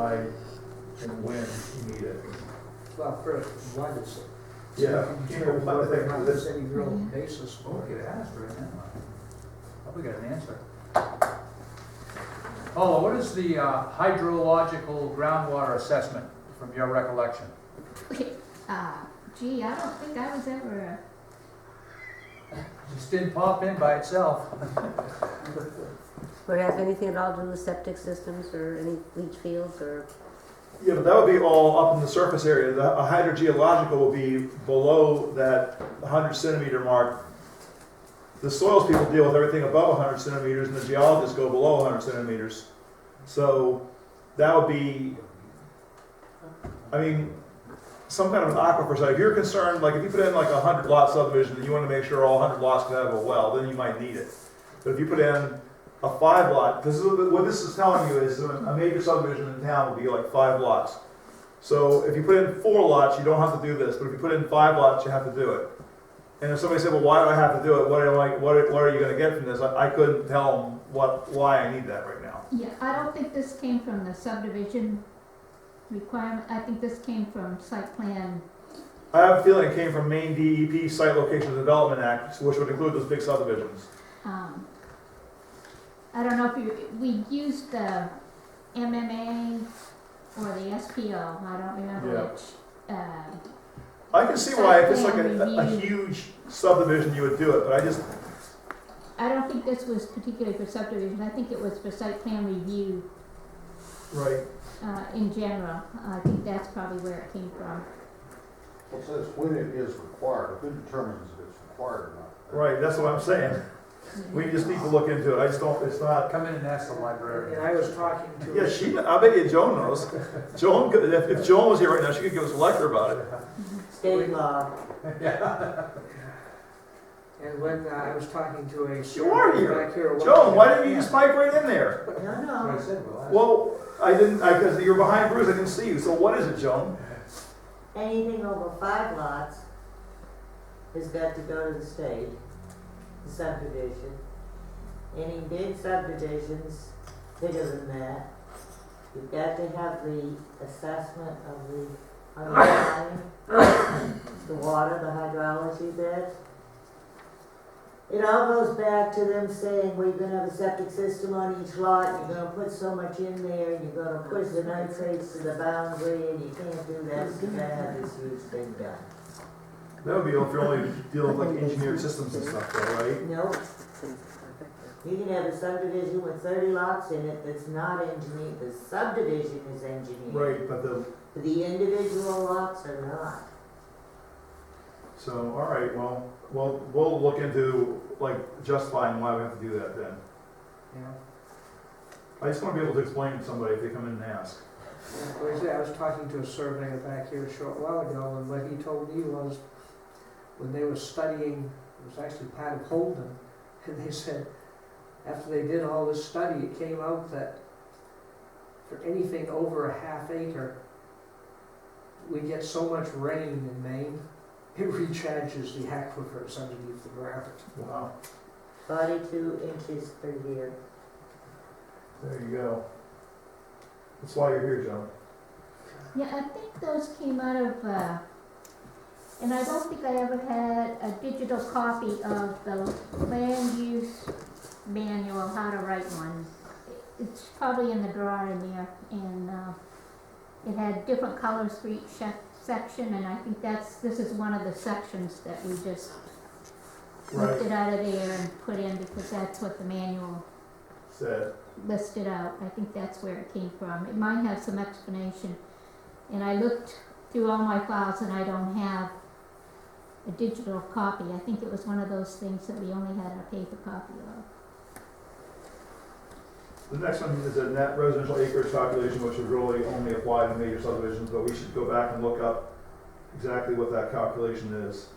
decide and when you need it. Well, first, what is it? Yeah. You can't work around this any real basis Well, for we it. could ask right now. Probably got an answer. Oh, what is the hydrological groundwater assessment from your recollection? Gee, I don't think I was ever, Just didn't pop in by itself. Would it have anything at all to do with septic systems or any leach fields or? Yeah, but that would be all up in the surface area. A hydrogeological will be below that 100 centimeter mark. The soils people deal with everything above 100 centimeters, and the geologists go below 100 centimeters. So that would be, I mean, some kind of an aquifer site. If you're concerned, like if you put in like a 100 lot subdivision and you want to make sure all 100 lots can have a well, then you might need it. But if you put in a 5 lot, because what this is telling you is a major subdivision in town will be like 5 lots. So if you put in 4 lots, you don't have to do this, but if you put in 5 lots, you have to do it. And if somebody said, well, why do I have to do it? What are you going to get from this? I couldn't tell them why I need that right now. yeah, I don't think this came from the subdivision requirement. I think this came from site plan. I have a feeling it came from Maine DEP Site Location Development Act, which would include those big subdivisions. I don't know if we used the MMA or the SPO, I don't remember Yeah. which. I can see why if it's like Site a plan huge subdivision, you would do it, but I don't think this was particularly for subdivision, I think it was for site plan review, right. in general. I think that's probably where it came from. Well, it says when it is required, who determines if it's required or not? Right, that's what I'm saying. We just need to look into it. I just don't, it's not. Come in and ask the And librarian. I was talking to. Yeah, I bet you Joan knows. Joan, if Joan was here right now, she could give us a lecture about it. State law. And when I was talking to a. You are here. back here a while Joan, ago. why didn't you just pipe right in there? No, That's what no. I said, we'll ask. Well, I didn't, because you're behind Bruce, I didn't see you. So what is it, Joan? Anything over 5 lots has got to go to the state, the subdivision. Any big subdivisions bigger than that, you've got to have the assessment of the underlying, the water, the hydrology bit. It all goes back to them saying, we're gonna have a septic system on each lot, you're gonna put so much in there, and you're gonna push the nitrates to the boundary, and you can't do that, so you gotta have this huge thing done. That would be if you're only dealing with like engineered systems and stuff though, right? Nope. You can have a subdivision with 30 lots in it that's not engineered, the subdivision is engineered. Right, but But the individual lots are not. so, all right, well, we'll look into like justifying why we have to do that then. Yeah. I just want to be able to explain to somebody if they come in and ask. Like I said, I was talking to a surveyor back here a short while ago, and what he told me was, when they were studying, it was actually part of Holden, and they said, after they did all this study, it came out that for anything over a ½ acre, we get so much rain in Maine, it recharges the aquifers underneath the ground. Wow. 42 inches per year. There you go. That's why you're here, Joan. Yeah, I think those came out of, and I don't think I ever had a digital copy of the land use manual, how to write one. It's probably in the drawer in there, and it had different colors for each section, and I think this is one of the sections that we just ripped it out of there and put in because that's what the manual Said. listed out. I think that's where it came from. It might have some explanation. And I looked through all my files and I don't have a digital copy. I think it was one of those things that we only had a paper copy of. The next one is a net residential acreage calculation, which would really only apply to major subdivisions, but we should go back and look up exactly what that calculation is.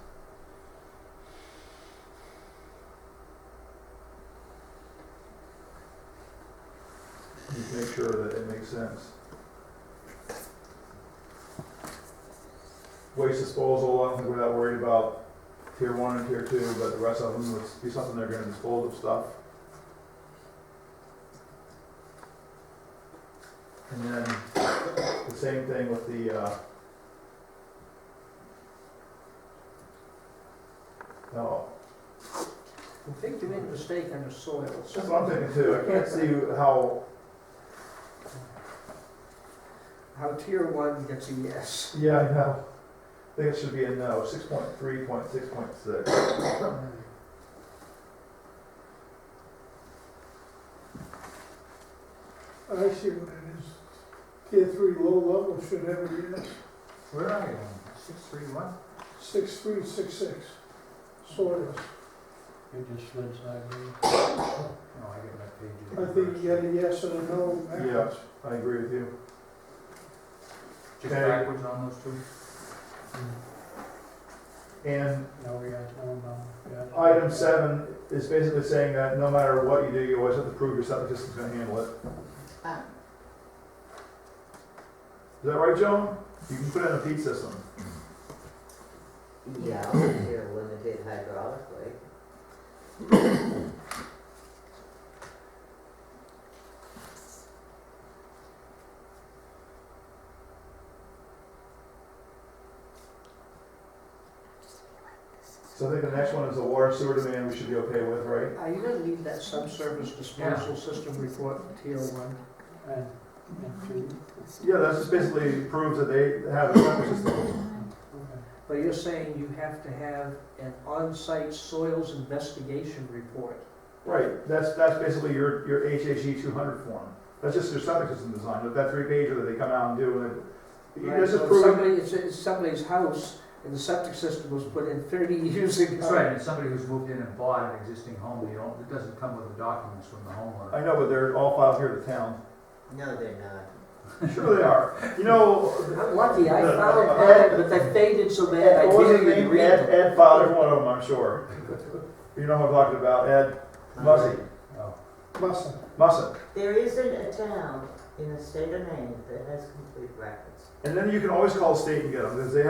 Just make sure that it makes sense. Waste disposal, I don't think we're that worried about tier 1 and tier 2, but the rest of them would be something they're going to dispose of stuff. And then The same thing with the, no, I think you made a mistake under soils. that's what I'm thinking too. I can't see how, How tier 1 gets a yes. yeah, I know. I think it should be a no, 6.3.6.6. I see what it is. Tier 3 low level should have a yes. Where are you? 631? 6366. Soils. You just slid sideways. No, I get my pages. I think you got a yes and a no backwards. I agree with you. Just Okay. backwards on those two? And No, we got, no, yeah. item 7 is basically saying that no matter what you do, you always have to prove your septic system's gonna handle it. Ah. Is that right, Joan? You can put in a peat system. Yeah, if you're limited hydraulically. So I think the next one is the water sewer demand we should be okay with, right? Are you gonna leave that subsurface disposal system report in tier 1? And two. Yeah, that just basically proves that they have a septic system. Okay. But you're saying you have to have an on-site soils investigation report. Right, that's basically your HHE 200 form. That's just your septic system design, that 3-pager that they come out and do, and you Right, just so if prove. it's somebody's house and the septic system was put in 30 years ago. That's right, and somebody who's moved in and bought an existing home, it doesn't come with the documents from the homeowner. I know, but they're all filed here at the town. No, they're not. Sure they are. You know, I'm lucky, I found that, but they faded so bad, I what was can't his even name? read them. Ed filed every one of them, I'm sure. You know who I'm talking about, Ed Mussey. Oh. Musson. There isn't a town in the state of Maine that has complete records. And then you can always call the state and get them, because they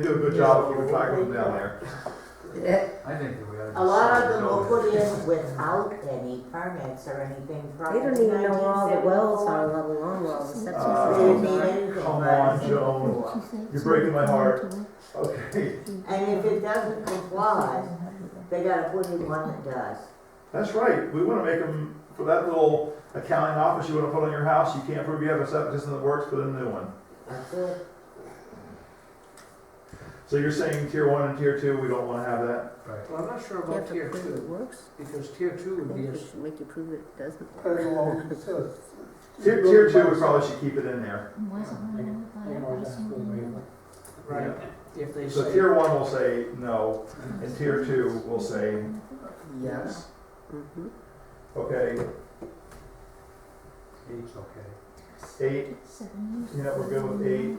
do a good job of keeping track of them down there. I think that we ought to. A lot of just them were sell put it. in without any permits or anything They prior to don't even know where all the wells 1974. are, let alone where all the septic They didn't systems need are. anything Come prior on, to Joan. 74. You're breaking my heart. Okay, And if it doesn't comply, they gotta put in one that does. that's right. We want to make them, for that little accounting office you want to put on your house, you can't prove you have a septic system that works, put in a new one. That's it. So you're saying tier 1 and tier 2, we don't want to have that? Right. Well, I'm not sure You about have to tier prove it 2, works. because tier 2 would be They a, should make you prove it doesn't. Depending on what it says. Tier 2, we probably should keep it in there. You can always ask for a waiver. right, if they So say. tier 1 will say no, and tier 2 will say yes. Mm-hmm. Okay, 8's okay. 8, yeah, we're good with 8.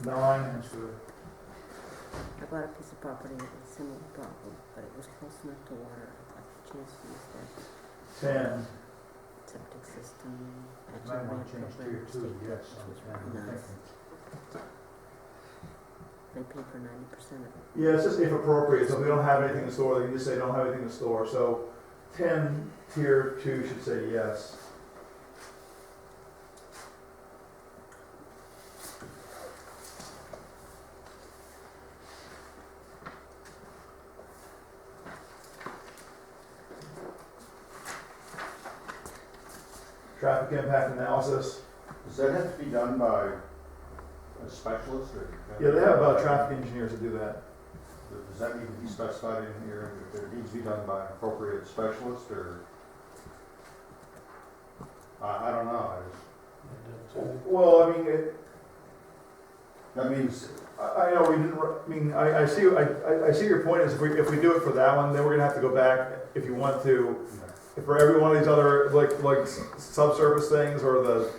9, That's good. I bought a piece of property that was a similar problem, but it was close enough to water. I got the chance to use that 10, septic system. You might want to change tier 2, yes, on Which was 10, I'm pretty nice. thinking. They paid for 90% of it. yeah, it's just if appropriate, so if we don't have anything to store, they can just say don't have anything to store. So 10, tier 2 should say yes. Traffic impact analysis. Does that have to be done by a specialist or? Yeah, they have traffic engineers that do that. Does that need to be specified in here, if it needs to be done by an appropriate specialist, or? I don't know, It doesn't say. Well, I mean, that means, I know we didn't, I mean, I see your point is if we do it for that one, then we're gonna have to go back, if you want to, for every one of these other, like subsurface things, or the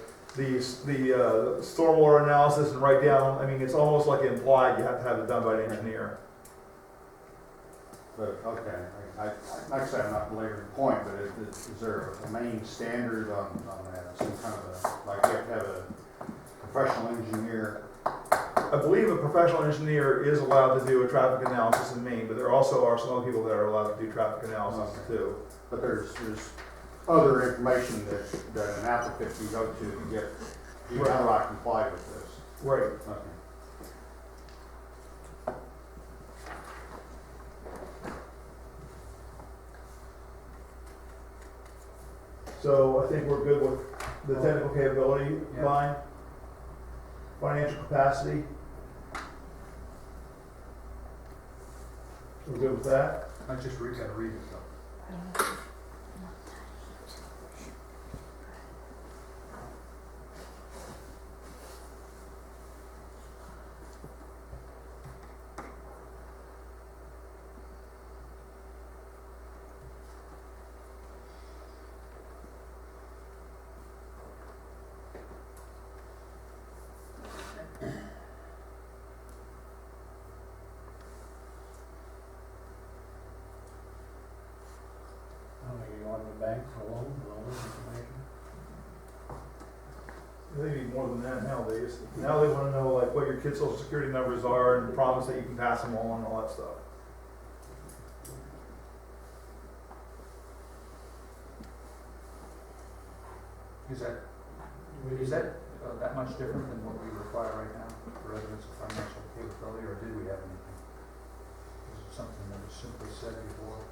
stormwater analysis and write down, I mean, it's almost like implied you have to have it done by an engineer. but, okay, like I said, I'm not belaboring the point, but is there a main standard on that? Some kind of a, like you have to have a professional engineer? I believe a professional engineer is allowed to do a traffic analysis in Maine, but there also are some other people that are allowed to do traffic analysis too. But there's other information that an applicant can go to get You kind of like comply with this. Right. Okay. So I think we're good with the technical capability Yeah. line, financial capacity. We're good with that? I just gotta read it though. Yeah. I don't think you want the bank for loan information. They need more than that nowadays. Now they wanna know like what your kid's social security numbers are and promise that you can pass them on and all that stuff. Is that that much different than what we require right now for evidence of financial capability, or did we have anything? Is it something that was simply said before?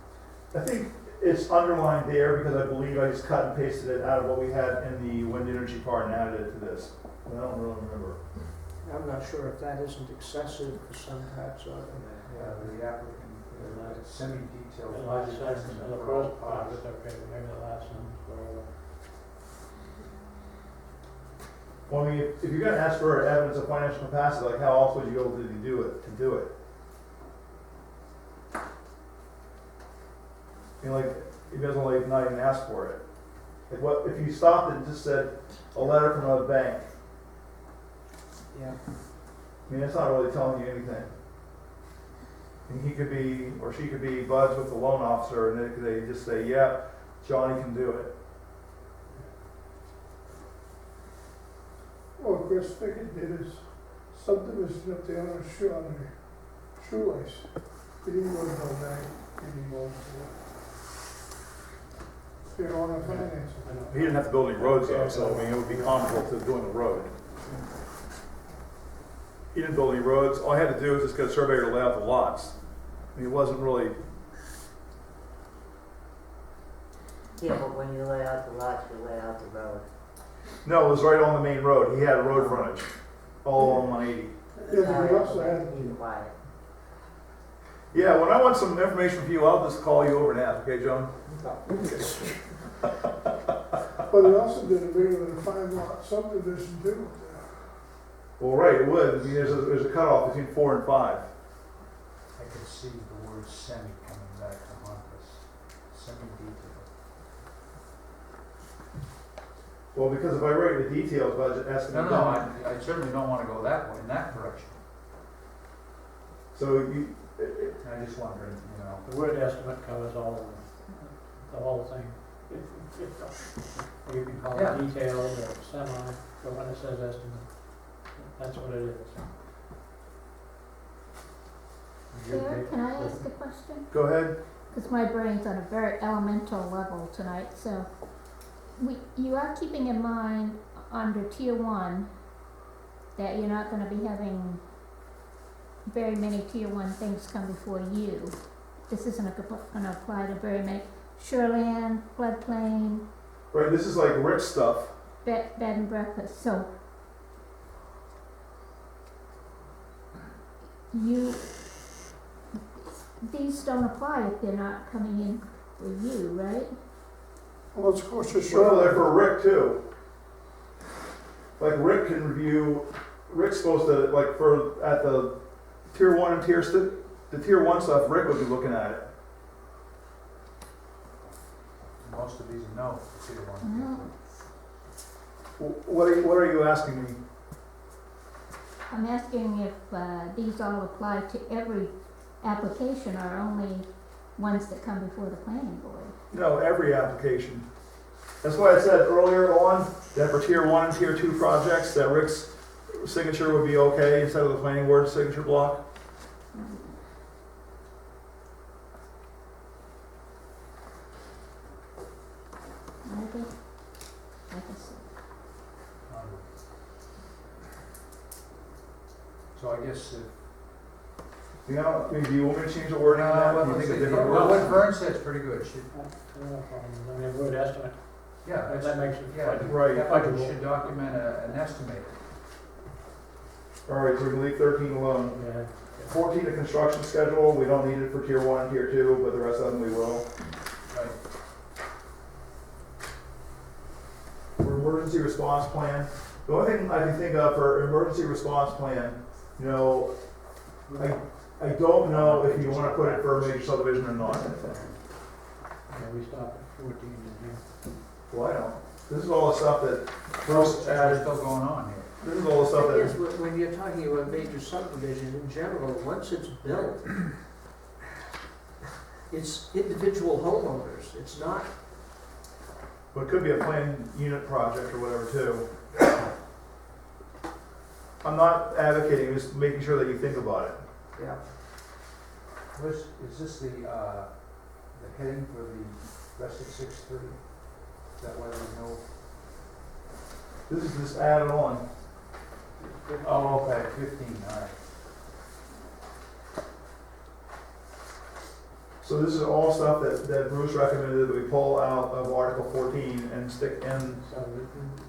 I think it's underlined there because I believe I just cut and pasted it out of what we had in the wind energy part and added it to this. But I don't really remember. I'm not sure if that isn't excessive for some types of it. Yeah, the applicant, semi-detailed The budget last sentence, estimate the for all first part costs. is okay, maybe the last sentence, whatever. Well, I mean, if you're gonna ask for evidence of financial capacity, like how else would you go to do it, to do it? I mean, like, you guys only not even ask for it. Like what, if you stopped and just said, a letter from a bank, Yeah. I mean, it's not really telling you anything. And he could be, or she could be buds with the loan officer, and they just say, yeah, Johnny can do it. Well, Chris Pickett did his subdivision up there on a shoelace. He didn't go to no bank, he didn't go to, they want to finance it. He didn't have to build any roads though, so I mean, it would be comparable to doing a road. He didn't build any roads, all I had to do was just get a surveyor to lay out the lots. I mean, it wasn't really, Yeah, but when you lay out the lots, you lay out the road. no, it was right on the main road, he had a road frontage, all along 180. Yeah, but he also had, Be quiet. Yeah, when I want some information from you, I'll just call you over and ask, okay, John? but he also did a bigger than a 5-lot subdivision too. Well, right, it would, I mean, there's a cutoff between 4 and 5. I could see the word semi coming back to haunt us. Semi-detailed. Well, because if I write the details budget estimate No, down, I certainly don't wanna go that way, in that direction. so you, I just wondering, you know. The word estimate covers all of them, the whole thing. You can call Yeah. it detailed or semi, but when it says estimate, that's what it is. Sarah, can I ask a question? go ahead. Because my brain's on a very elemental level tonight, so you are keeping in mind under tier 1 that you're not gonna be having very many tier 1 things come before you. This isn't gonna apply to very many, shoreland, floodplain, Right, this is like Rick's stuff. bed and breakfast, so these don't apply if they're not coming in for you, right? Well, of course, you're Well, they're sure. for Rick too. Like Rick can review, Rick's supposed to, like at the tier 1 and the tier 1 stuff, Rick would be looking at it. Most of these are no, tier No. 1. What are you asking me? I'm asking if these all apply to every application or only ones that come before the planning board. No, every application. That's why I said earlier on that for tier 1 and tier 2 projects, that Rick's signature would be okay instead of the planning board's signature block. Maybe, like I said. So I guess if. Do you want me to change the wording on that? Do you think a different Well, word? what Vern said is pretty good. I mean, a good estimate. Yeah, That makes it yeah, budget- Right. that we should document an estimate. All right, so we can leave 13 alone. Yeah. 14, the construction schedule, we don't need it for tier 1 and tier 2, but the rest of them we will. Right. For emergency response plan, the only thing I can think of for emergency response plan, you know, I don't know if you want to put it for a major subdivision or not. Yeah, we stopped at 14 in here. Well, I don't. This is all the stuff that What's Bruce added. still going on here? This is all the stuff Thing is, that, when you're talking about major subdivision, in general, once it's built, it's individual homeowners, it's not, but it could be a planned unit project or whatever too. I'm not advocating, just making sure that you think about it. yeah. Is this the heading for the rest of 6:30? Is that why we know? This is just added on. Oh, okay, 15, all right. So this is all stuff that Bruce recommended that we pull out of Article 14 and stick in. So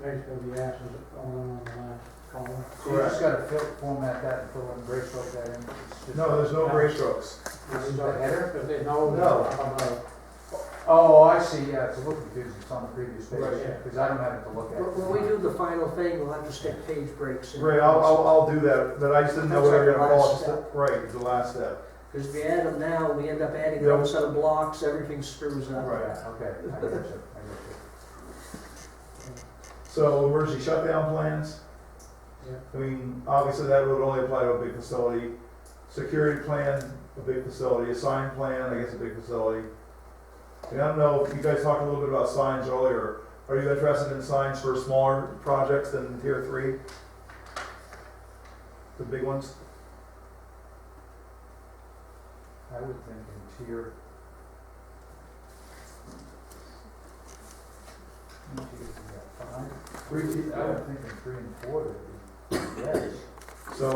basically the asses on the last column. So you just gotta format that and fill in, gray stroke that in? It's just- No, there's no gray strokes. This is the header? But they know. No. Oh, I see, yeah, it's a little confusing, it's on the previous page, Right, yeah. because I don't have it to look at. When we do the final thing, we'll have to stick page breaks in. Great, I'll do that, but I just didn't know That's whether you're like gonna the call it, last just- right, the last step. Because if we add them now, we end up adding Yeah. one set of blocks, everything screws up. Right. Yeah, okay, I get you. So emergency shutdown plans, Yeah. I mean, obviously that would only apply to a big facility. Security plan, a big facility, a sign plan, I guess a big facility. And I don't know, if you guys talked a little bit about signs earlier. Are you interested in signs for smaller projects than tier 3? The big ones? I would think in tier. Let me see if we got five. I would think in 3 and 4 that'd be, yes, So,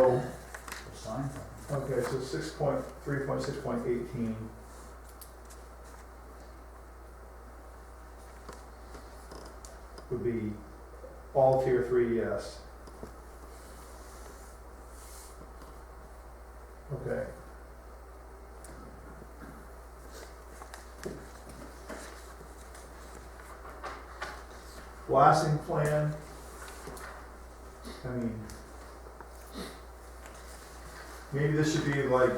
the sign plan. okay, so 6.3.6.18. Would be all tier 3, yes. Okay. Blasting plan. I mean, maybe this should be like,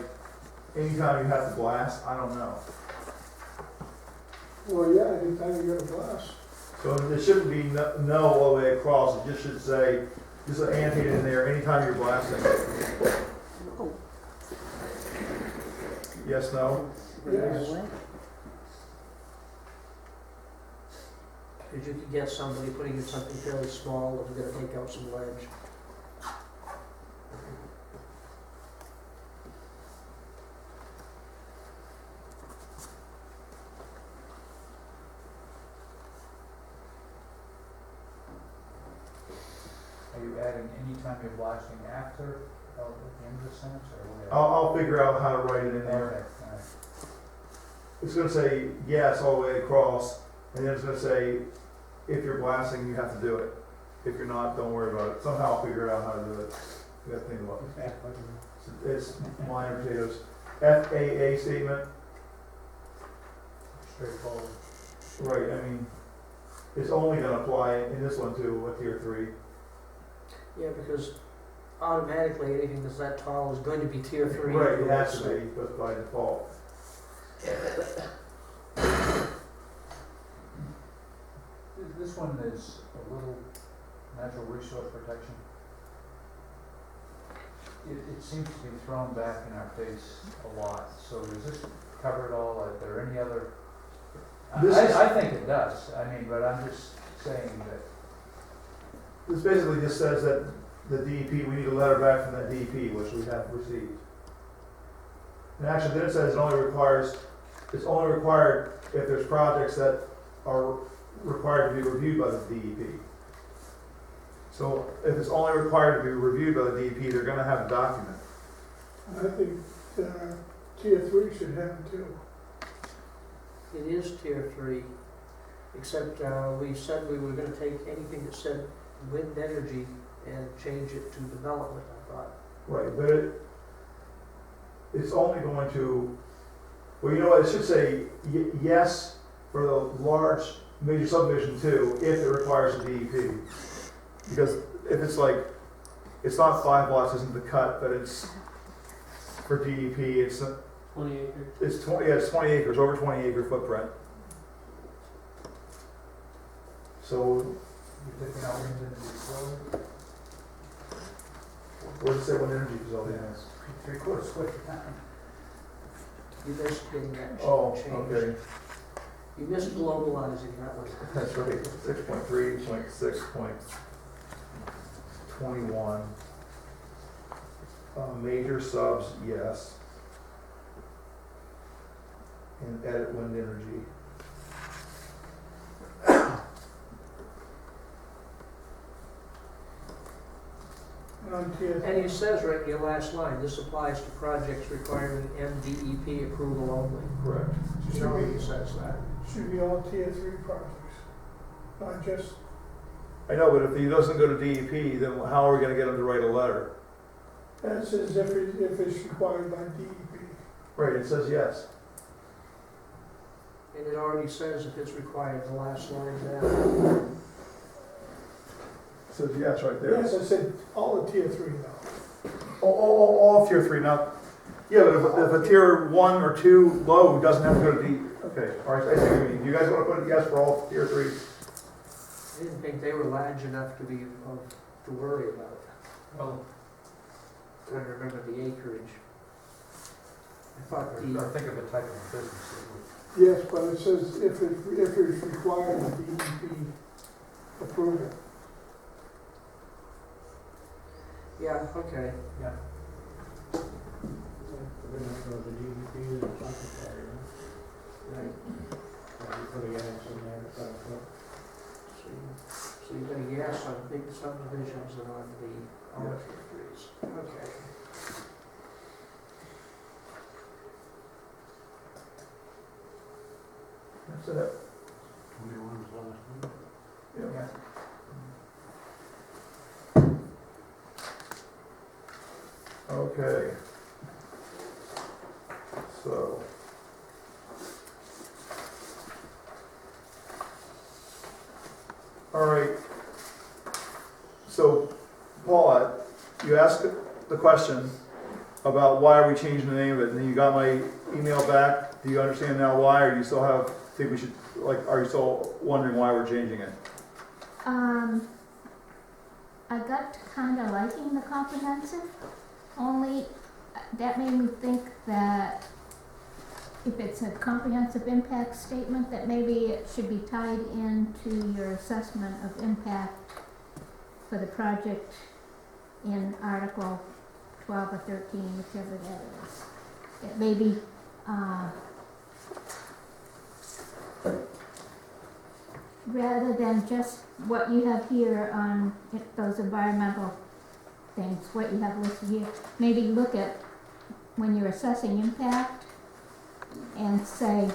anytime you have to blast, I don't know. Well, yeah, anytime you get a blast. So it shouldn't be no all the way across, it just should say, just annotate in there, anytime you're blasting. Yes, no? Yes. Because you could get somebody putting in something fairly small that was gonna take out some ledge. Are you adding anytime you're blasting after, at the end of the sentence, or whatever? I'll figure out how to write it in there. Okay, all right. It's gonna say yes all the way across, and then it's gonna say, if you're blasting, you have to do it. If you're not, don't worry about it. Somehow I'll figure out how to do it. We gotta think about it. It's minor potatoes. FAA statement, Straightforward. right, I mean, it's only gonna apply in this one too, with tier 3. Yeah, because automatically anything that's that tall is going to be tier 3. Right, it has to be, but by default. This one is a little natural resource protection. It seems to be thrown back in our face a lot, so does this cover it all? Are there any other? I think it does, I mean, but I'm just saying that. This basically just says that the DEP, we need a letter back from the DEP, which we have received. And actually, then it says it's only required if there's projects that are required to be reviewed by the DEP. So if it's only required to be reviewed by the DEP, they're gonna have a document. I think, tier 3 should have it too. It is tier 3, except we said we were gonna take anything that said wind energy and change it to development, I thought. Right, but it's only going to, well, you know what, it should say yes for the large major subdivision too, if it requires a DEP. Because if it's like, it's not 5 lots isn't the cut, but it's for DEP, it's 20 acres. it's 20, yeah, it's 20 acres, over 20 acre footprint. So, You're taking out wind energy facility? where does it say wind energy facility is? 3/4 switch your time. You missed getting that Oh, changed. okay, You missed globalizing that one. that's right, 6.3.6.21. Major subs, yes. And edit wind energy. And on tier And it says right in your last line, this applies to projects requiring MDEP approval only. Correct. It already says that. should be all tier 3 projects, not just, I know, but if he doesn't go to DEP, then how are we gonna get him to write a letter? that says if it's required by DEP. Right, it says yes. And it already says if it's required, the last line down. It says yes right there. Yes, I said all the tier 3 now. All of tier 3, not, yeah, but if a tier 1 or 2 low doesn't have to go to DEP, okay, all right, I see what you mean. You guys wanna put a yes for all tier 3? I didn't think they were large enough to be, to worry about. Well, Trying to remember the acreage. I thought or the, think of a type of business that would. Yes, but it says if it's required by DEP approval. yeah, okay. Yeah. We're gonna go to the DEP and something there, you know? Right. You put a gas in there, so, So you're gonna yes on big subdivisions and on the all tier 3s. Okay. That's it. 21 is last one. Yeah. Okay. So. All right. So, Paula, you asked the question about why are we changing the name of it, and then you got my email back. Do you understand now why, or do you still think we should, like, are you still wondering why we're changing it? I got to kind of liking the comprehensive, only that made me think that if it's a comprehensive impact statement, that maybe it should be tied into your assessment of impact for the project in Article 12 or 13, whichever that is. It may be, rather than just what you have here on those environmental things, what you have listed here, maybe look at when you're assessing impact and say,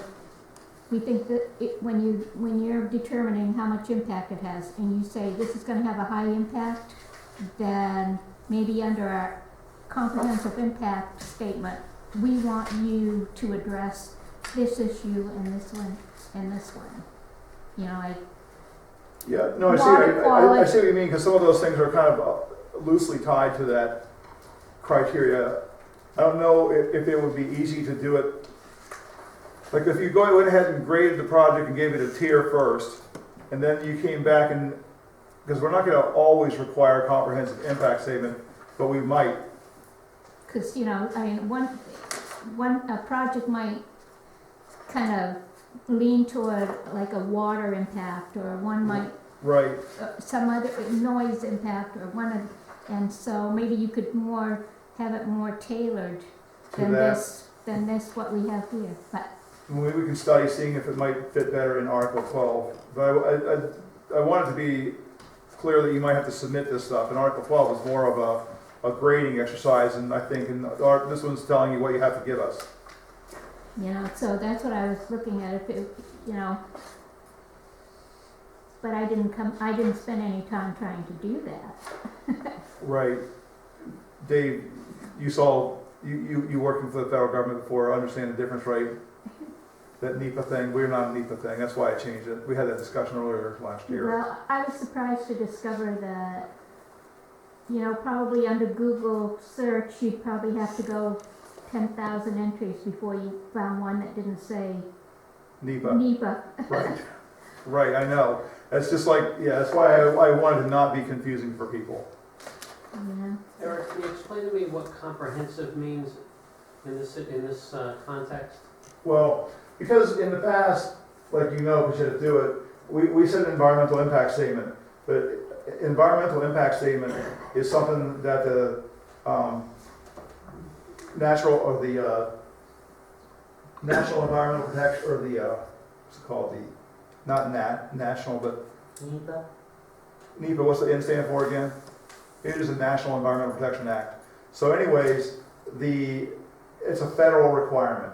we think that when you're determining how much impact it has, and you say this is going to have a high impact, then maybe under our comprehensive impact statement, we want you to address this issue and this one and this one. You know, like Yeah, no, I see, Water I quality. see what you mean, because some of those things are kind of loosely tied to that criteria. I don't know if it would be easy to do it, like if you went ahead and graded the project and gave it a tier first, and then you came back and, because we're not gonna always require a comprehensive impact statement, but we might. because, you know, I mean, a project might kind of lean toward like a water impact, or one might, Right, some other noise impact, or and so maybe you could have it more tailored to than that. this, what we have here, but, Maybe we can study seeing if it might fit better in Article 12. But I want it to be clear that you might have to submit this stuff, and Article 12 is more of a grading exercise, and I think, this one's telling you what you have to give us. You know, so that's what I was looking at, if it, you know. But I didn't spend any time trying to do that. Right. Dave, you saw, you working for the federal government before, understand the difference, right? That NEPA thing, we're not a NEPA thing, that's why I changed it. We had that discussion earlier last year. Well, I was surprised to discover that, you know, probably under Google search, you'd probably have to go 10,000 entries before you found one that didn't say NEPA. NEPA. Right, right, I know. That's just like, yeah, that's why I wanted to not be confusing for people. Yeah. Eric, can you explain to me what comprehensive means in this context? Well, because in the past, like you know, because you had to do it, we said an environmental impact statement, but environmental impact statement is something that the National Environmental Protection, or the what's it called, not national, but NEPA? NEPA. What's the N stand for again? It is the National Environmental Protection Act. So, anyways, it's a federal requirement.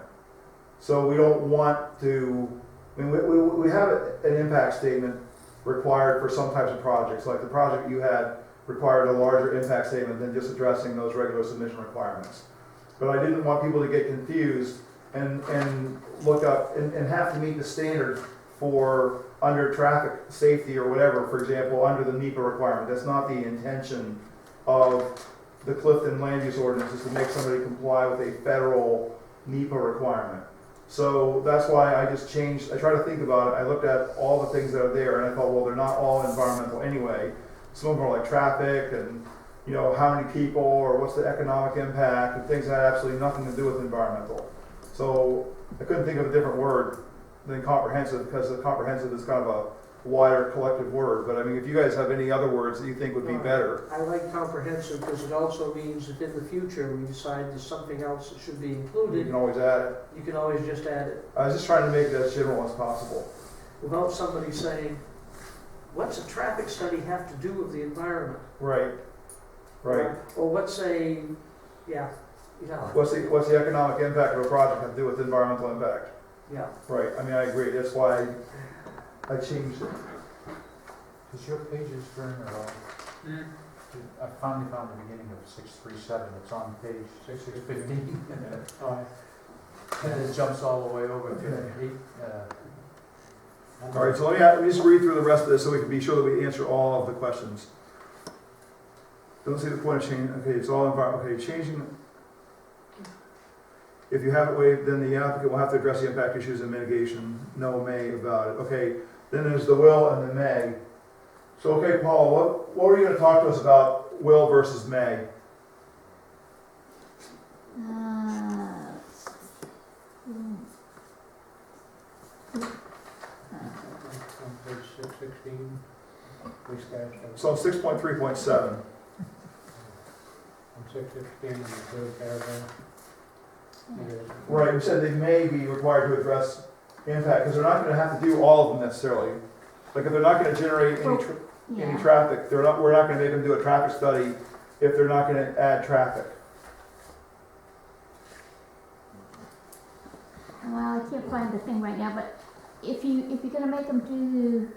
So we don't want to. I mean, we have an impact statement required for some types of projects, like the project you had required a larger impact statement than just addressing those regular submission requirements. But I didn't want people to get confused and look up and have to meet the standard for under traffic safety or whatever, for example, under the NEPA requirement. That's not the intention of the Clifton land use ordinance, is to make somebody comply with a federal NEPA requirement. So that's why I just changed, I try to think about it, I looked at all the things that are there, and I thought, well, they're not all environmental anyway. Some of them are like traffic, and you know, how many people, or what's the economic impact, and things that have absolutely nothing to do with environmental. So I couldn't think of a different word than comprehensive, because the comprehensive is kind of a wider collective word. But I mean, if you guys have any other words that you think would be better. I like comprehensive because it also means if in the future we decide there's something else that should be You included, can always add it. you can always just add it I was just trying to make it as general as possible. without somebody saying, what's a traffic study have to do with the environment? Right. Right. Or what's a, yeah. What's the economic impact of a project have to do with environmental impact? Yeah. Right. I mean, I agree. That's why I changed it. Is your pages turn or all? I finally found the beginning of 637. It's on page 615. And it jumps all the way over to 8. All right. So let me just read through the rest of this so we can be sure that we answer all of the questions. Don't see the point of changing. Okay, it's all environment. Okay, changing. If you have it waived, then the applicant will have to address the impact issues and mitigation. No may about it. Okay, then there's the will and the may. So, okay, Paul, what were you going to talk to us about will versus may? On page 616, we scratched So 6.3.7. on 616 in the third paragraph. Right, we said they may be required to address impact, because they're not going to have to do all of them necessarily. Like if they're not going to generate any traffic, we're not going to make them do a traffic study if they're not going to add traffic. Well, I can't find the thing right now, but if you're gonna make them do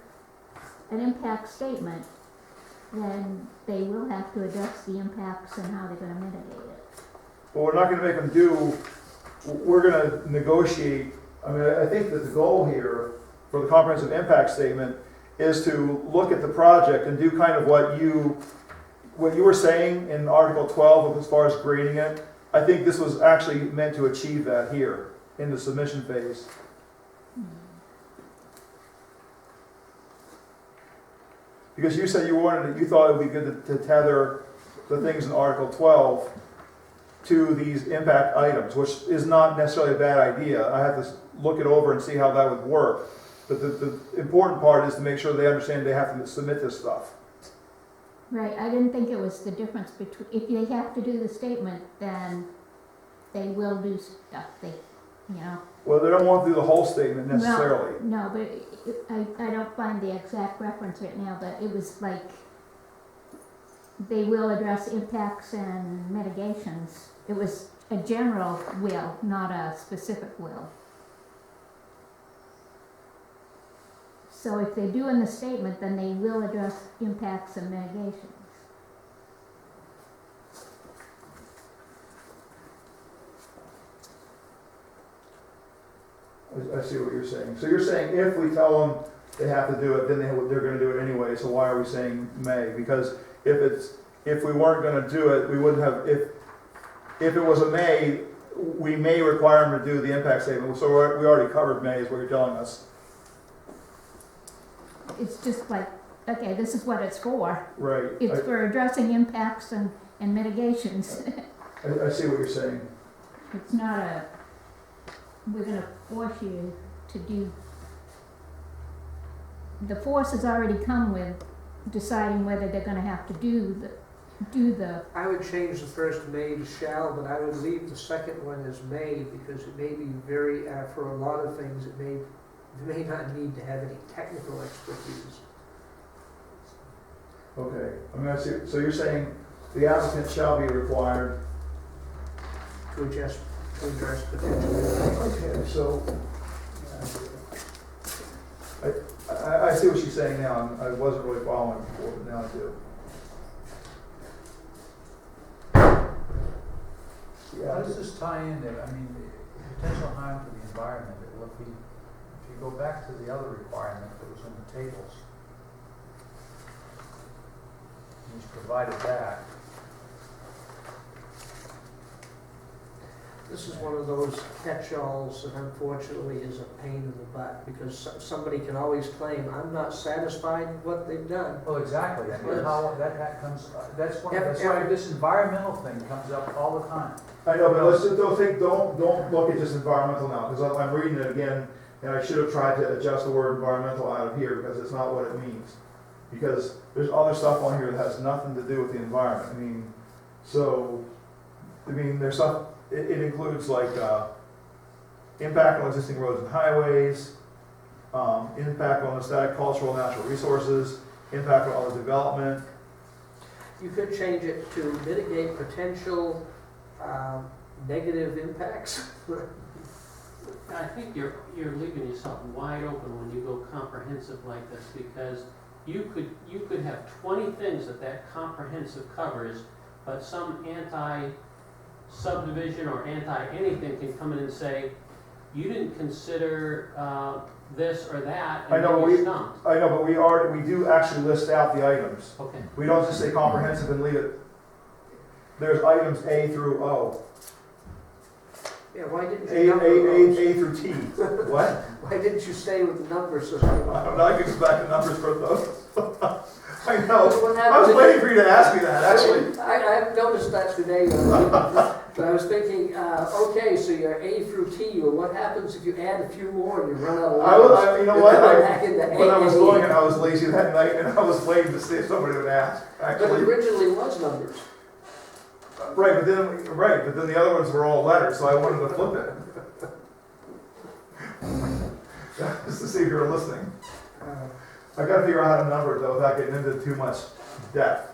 an impact statement, then they will have to address the impacts and how they're gonna mitigate it. But we're not going to make them do, we're going to negotiate. I mean, I think that the goal here for the comprehensive impact statement is to look at the project and do kind of what you were saying in Article 12 as far as grading it. I think this was actually meant to achieve that here in the submission phase. Because you said you thought it would be good to tether the things in Article 12 to these impact items, which is not necessarily a bad idea. I have to look it over and see how that would work. But the important part is to make sure they understand they have to submit this stuff. Right, I didn't think it was the difference between, if they have to do the statement, then they will do stuff, you know. Well, they don't want to do the whole statement necessarily. No, but I don't find the exact reference right now, but it was like, they will address impacts and mitigations. It was a general will, not a specific will. So if they do in the statement, then they will address impacts and mitigations. I see what you're saying. So you're saying if we tell them they have to do it, then they're gonna do it anyway, so why are we saying may? Because if we weren't gonna do it, we wouldn't have, if it was a may, we may require them to do the impact statement, so we already covered may is what you're telling us. It's just like, okay, this is what it's for. Right. It's for addressing impacts and mitigations. I see what you're saying. It's not a, we're gonna force you to do, the force has already come with deciding whether they're gonna have to do the, I would change the first may to shall, but I would leave the second one as may, because it may be very, for a lot of things, it may not need to have any technical expertise. Okay, I mean, I see, so you're saying the applicant shall be required. To address potential impacts. Okay, so, I see what she's saying now, I wasn't really following before, but now I do. How does this tie into, I mean, potential harm to the environment? Well, if you go back to the other requirement that was in the tables, he's provided that. This is one of those catch-alls that unfortunately is a pain in the butt, because somebody can always claim, I'm not satisfied with what they've done. Oh, exactly. I mean, Yes. how that comes, that's why Every- this environmental thing comes up all the time. I know, but let's just don't look at just environmental now, because I'm reading it again, and I should have tried to adjust the word environmental out of here, because it's not what it means. Because there's other stuff on here that has nothing to do with the environment, I mean, so, I mean, there's stuff, it includes like, impact on existing roads and highways, impact on aesthetic, cultural, natural resources, impact on other development. You could change it to mitigate potential negative impacts. I think you're leaving yourself wide open when you go comprehensive like this, because you could have 20 things that comprehensive covers, but some anti-subdivision or anti-anything can come in and say, you didn't consider this or that, I and know, then you're stumped. I know, but we do actually list out the items. Okay. We don't just say comprehensive and leave it. There's items A through O. Yeah, why didn't A, you A, number A, those? A through T. What? Why didn't you stay with the number system? I don't know, I could go back to numbers for those. I know. What I happened was to- waiting for you to ask me that, actually. I've noticed that today, but I was thinking, okay, so you're A through T, well, what happens if you add a few more and you run out of letters? You know what? You're back into When I was A, doing it, I was lazy that night, and I was waiting to see if somebody would ask, But it actually. originally was numbers. Right, but then the other ones were all letters, so I wanted to flip it. Just to see if you were listening. I gotta figure out how to number it though, without getting into too much depth.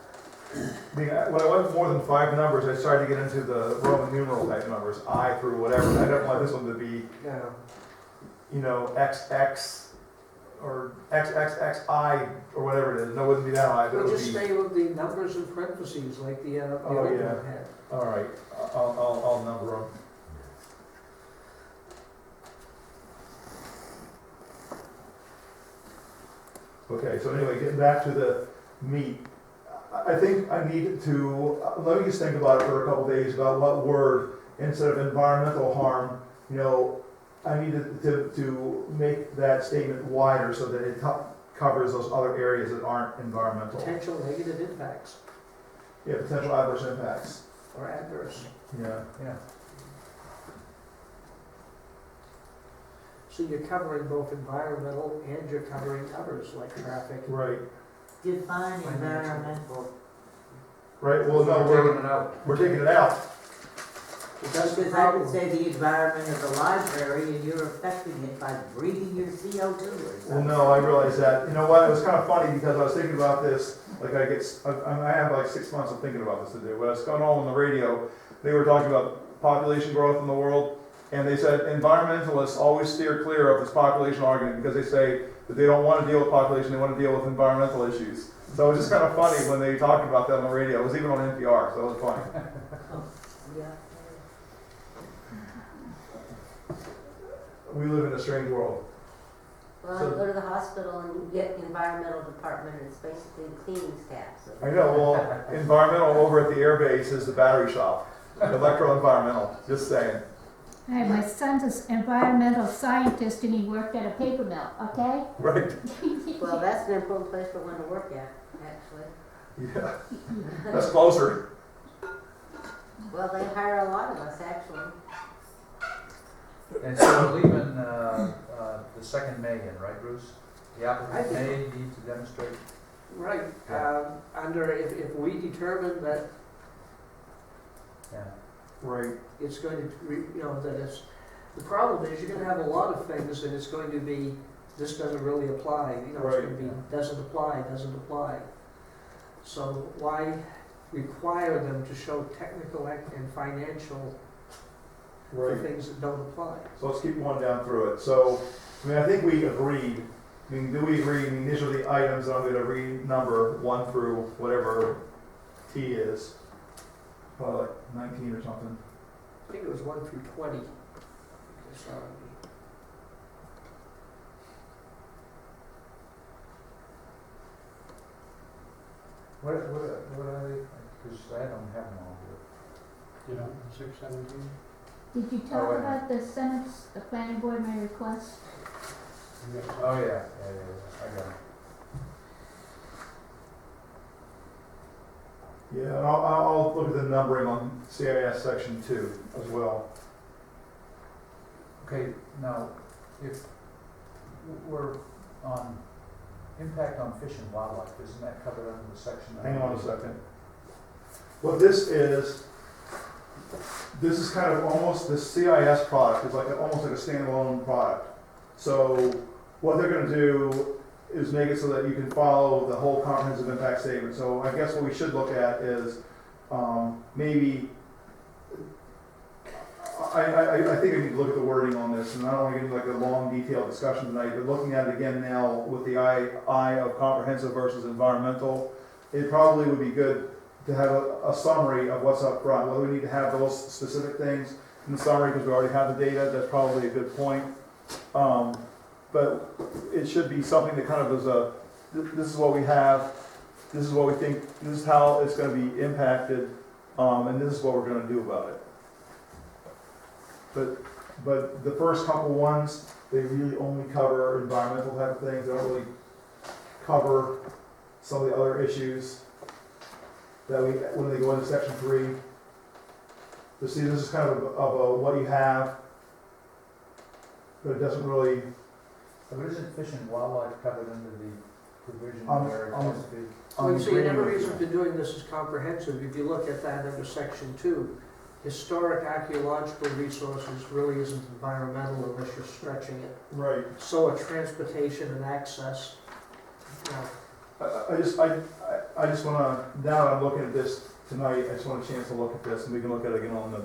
When I went more than 5 numbers, I started to get into the Roman numeral type numbers, I through whatever. I don't want this one to be, No. you know, XX or XXXI or whatever it is. No, it wouldn't be that high, but it We'll would just be. stay with the numbers and parentheses like the old Oh, one yeah. had. All right, I'll number them. Okay, so anyway, getting back to the meat, I think I need to, let me just think about it for a couple days about what word, instead of environmental harm, you know, I needed to make that statement wider so that it covers those other areas that aren't environmental. Potential negative impacts Yeah, potential adverse impacts. or adverse. Yeah. Yeah. So you're covering both environmental and you're covering others like traffic. Right, Define environmental. right, well, no, We're taking it out. we're taking it out. That's the Because I could problem. say the environment of the library and you're affecting it by breathing your CO2 or something. Well, no, I realize that. You know what, it was kind of funny because I was thinking about this, like I have like 6 months of thinking about this to do. When I was going on the radio, they were talking about population growth in the world, and they said environmentalists always steer clear of this population argument because they say that they don't want to deal with population, they want to deal with environmental issues. So it was just kind of funny when they talked about that on the radio. It was even on NPR, so it was funny. Yeah. We live in a strange world. Well, So- you go to the hospital and you get the environmental department, and it's basically the cleaning staff, so. I know, well, environmental over at the air base is the battery shop. Electro-environmental, just saying. Hey, my son's an environmental scientist and he worked at a paper mill, okay? Right, Well, that's an important place for one to work at, actually. yeah. That's closer. Well, they hire a lot of us, actually. And so we're leaving, the second May in, right, Bruce? The I applicant think may need to demonstrate. Right, Yeah. under, if we determine that Yeah. Right. it's going to, that it's, the problem is you're gonna have a lot of things and it's going to be, this doesn't really apply, it's Right. gonna be, doesn't apply. So why require them to show technical and financial for Right. things that don't apply? So let's keep going down through it. So, I mean, I think we agreed. I mean, do we agree? I mean, these are the items that I'm going to renumber 1 through whatever T is. Probably like 19 or something. I think it was 1 through 20. Sorry. What are they? Because I don't have them all here. You know, 617? Did you Oh, talk wait. about the sentence the planning board may request? Oh, yeah, I got it. Yeah, and I'll look at the numbering on CIS section 2 as well. Okay, now, if we're on impact on fish and wildlife, isn't that covered under the section? Hang on a second. What this is kind of almost the CIS product. It's like almost like a standalone product. So what they're going to do is make it so that you can follow the whole comprehensive impact statement. So I guess what we should look at is maybe, I think I need to look at the wording on this, and I don't want to get into like a long detailed discussion tonight, but looking at it again now with the eye of comprehensive versus environmental, it probably would be good to have a summary of what's up front. Whether we need to have those specific things in the summary because we already have the data, that's probably a good point. But it should be something that kind of is this is what we have, this is what we think, this is how it's going to be impacted, and this is what we're going to do about it. But the first couple ones, they really only cover environmental type of things. They don't really cover some of the other issues that when they go into section 3. So see, this is kind of a what you have, but it doesn't really. But isn't fish and wildlife covered under the provision Um, where it um, has to be? Well, you see, another agreeing with reason for doing this is comprehensive. If you look at that under section 2, historic archaeological resources really isn't environmental unless you're stretching it. Right. So are transportation and access. I just want to, now that I'm looking at this tonight, I just want a chance to look at this, and we can look at it again on the,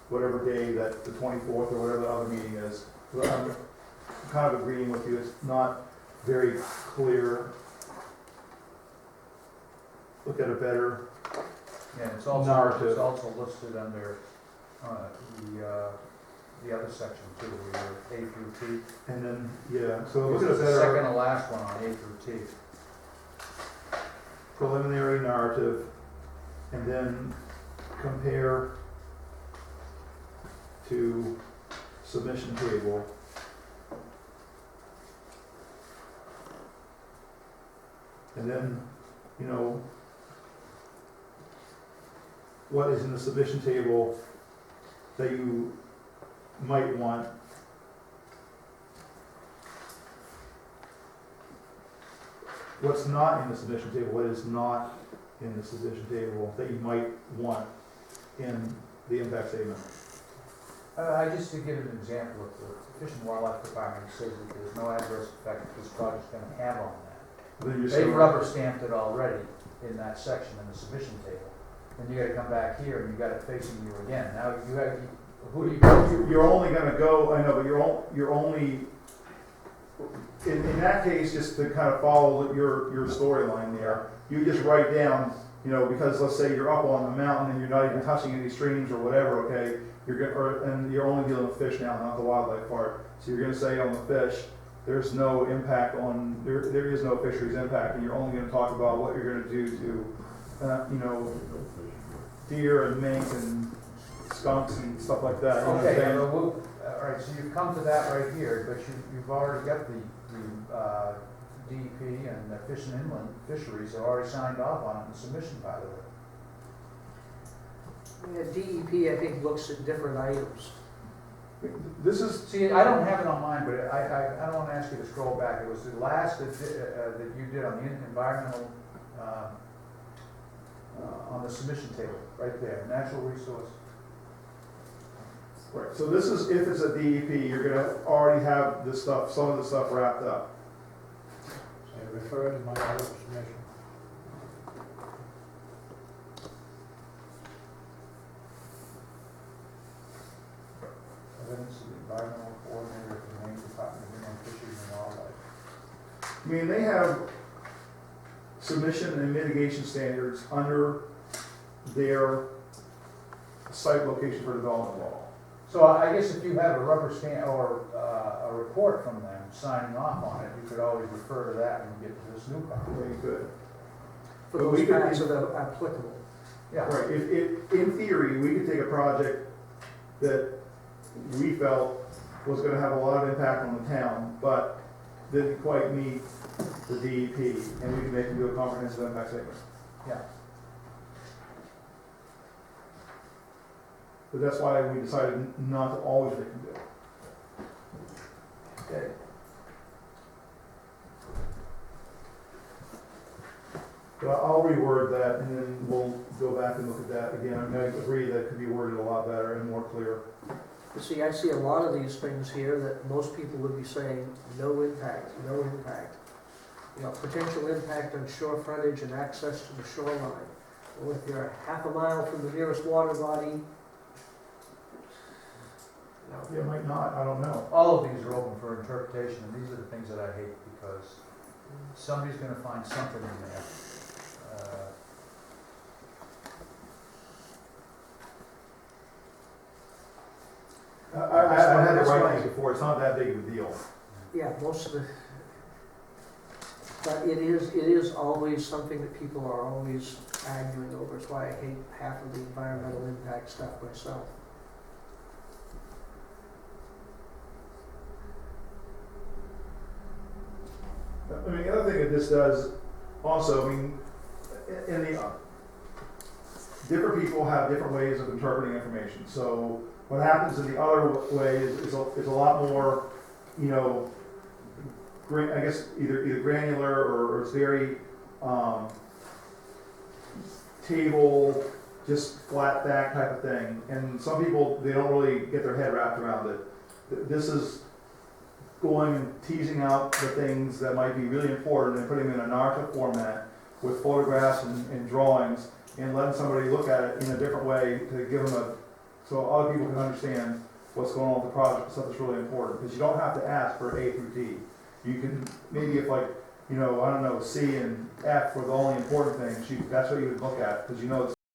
whatever day that, the 24th or whatever the other meeting is. I'm kind of agreeing with you, it's not very clear. Look at it better. Yeah, it's Narrative. also listed under, the other section too, where you're A through T. And then, yeah, so look This at is it the second better. to last one on A through T. Preliminary narrative, and then compare to submission table. And then, what is in the submission table that you might want. What's not in the submission table, what is not in the submission table that you might want in the impact statement. Just to give an example of the Fish and Wildlife Department says that there's no adverse effect that this project's gonna have on that. Then you're They've saying- rubber stamped it already in that section in the submission table. Then you gotta come back here and you got it facing you again. Now you have, who do you go to? You're only gonna go, I know, but you're only, in that case, just to kind of follow your storyline there, you just write down, you know, because let's say you're up on a mountain and you're not even touching any streams or whatever, okay? And you're only dealing with fish now, not the wildlife part. So you're gonna say on the fish, there's no impact on, there is no fisheries impact, and you're only gonna talk about what you're gonna do to, you know, deer and mink and skunks and stuff like that. You know what I'm Okay, saying? all right, so you've come to that right here, but you've already got the DEP and the Fish and Inland Fisheries have already signed off on it in the submission, by the way. Yeah, DEP, I think, looks at different items. This is, See, I don't have it on mine, but I don't wanna ask you to scroll back. It was the last that you did on the environmental, on the submission table, right there, natural resource. right, so this is, if it's a DEP, you're gonna already have this stuff, some of the stuff wrapped up. So refer to my other submission. Evidence of the environmental coordinator of the Maine Department of Inland Fisheries and Wildlife. I mean, they have submission and mitigation standards under their site location for development law. So I guess if you have a rubber stamp or a report from them signing off on it, you could always refer to that when you get to this new property. Very good. For But those we could- parts that are applicable. Yeah. Right, if, in theory, we could take a project that we felt was gonna have a lot of impact on the town, but didn't quite meet the DEP, and we could make them do a comprehensive impact statement. Yeah. But that's why we decided not to always make them do it. Okay. But I'll reword that, and then we'll go back and look at that again. I mean, I agree that it could be worded a lot better and more clear. You see, I see a lot of these things here that most people would be saying, no impact, no impact. You know, potential impact on shore frontage and access to the shoreline. Well, if you're half a mile from the nearest water body, no. Yeah, might not, I don't know. All of these are open for interpretation, and these are the things that I hate because somebody's gonna find something in there. I had to write things before, it's not that big of a deal. Yeah, most of the, but it is always something that people are always arguing over. It's why I hate half of the environmental impact stuff myself. I mean, the other thing that this does also, I mean, in the, different people have different ways of interpreting information. So what happens in the other way is a lot more, you know, I guess either granular or it's very table, just flat back type of thing. And some people, they don't really get their head wrapped around it. This is going and teasing out the things that might be really important and putting them in a narrative format with photographs and drawings and letting somebody look at it in a different way to give them so other people can understand what's going on with the project and stuff that's really important. Because you don't have to ask for A through D. You can, maybe if like, you know, I don't know, C and F were the only important things, that's what you would look at, because you know it's